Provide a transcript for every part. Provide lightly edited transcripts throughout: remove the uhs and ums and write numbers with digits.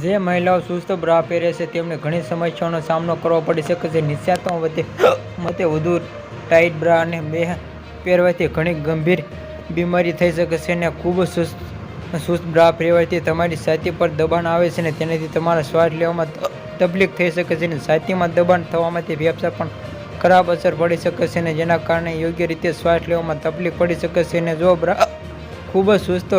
જે મહિલાઓ સુસ્ત બ્રા પહેરે છે તેમને ઘણી સમસ્યાઓનો સામનો કરવો પડી શકે છે. નિષ્ણાતો મતે વધુ ટાઇટ બ્રા અને પહેરવાથી ઘણી ગંભીર બીમારી થઈ શકે છે અને ખૂબ સુસ્ત બ્રા પહેરવાથી તમારી છાતી પર દબાણ આવે છે અને તેનાથી તમારા શ્વાસ લેવામાં તકલીફ થઈ શકે છે અને છાતીમાં દબાણ થવાથી ફેફસા પર ખરાબ અસર પડી શકે છે અને જેના કારણે યોગ્ય રીતે શ્વાસ લેવામાં તકલીફ પડી શકે છે. અને જો બ્રા ખૂબ જ સુસ્ત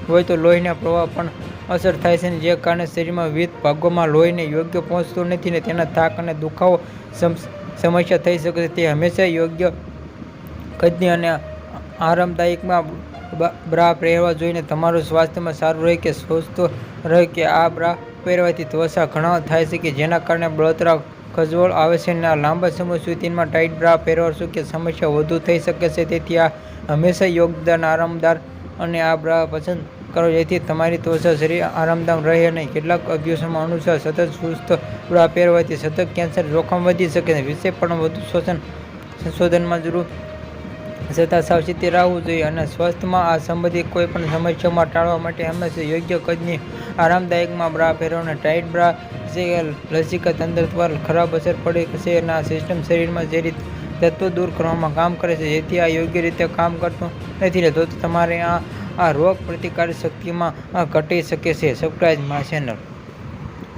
હોય તો લોહીના પ્રવાહ પણ અસર થાય છે, જે કારણે શરીરમાં વિવિધ ભાગોમાં લોહીને યોગ્ય પહોંચતું નથી અને તેના થાક અને દુખાવો સમસ્યા થઈ શકે છે. તે હંમેશા યોગ્ય કદની અને આરામદાયક બ્રા પહેરવા જોઈએ. તમારું સ્વાસ્થ્ય સારું રહે કે સ્વસ્થ રહે કે આ બ્રા પહેરવાથી ત્વચા ઘાવ થાય છે જેના કારણે બળતરા ખજવળ આવે છે અને લાંબા સમય સુધીમાં ટાઇટ બ્રા પહેરવાથી કે સમસ્યા વધુ થઈ શકે છે. તેથી હંમેશા યોગ્ય આરામદાર અને આ બ્રા પસંદ કરો જેથી તમારી ત્વચા શરીર આરામદાયક રહે. અને કેટલાક અભ્યાસો અનુસાર સતત સુસ્ત બ્રા પહેરવાથી સતત કેન્સર જોખમ વધી શકે છે વિશે પણ વધુ સંશોધનમાં જરૂર છતાં સાવચેતી રાખવું જોઈએ. અને સ્વાસ્થ્યમાં આ સંબંધિત કોઈપણ સમસ્યાઓમાં ટાળવા માટે હંમેશા યોગ્ય કદની આરામદાયક બ્રા પહેરો. ટાઇટ બ્રા લસિકા તંત્ર પર ખરાબ અસર પડે છે અને આ સિસ્ટમ શરીરમાં ઝેરી તત્વો દૂર કરવામાં કામ કરે છે જેથી આ યોગ્ય રીતે કામ કરતું નથી તો તમારે આ રોગ પ્રતિકારક શક્તિમાં ઘટી શકે છે. Subscribe my channel.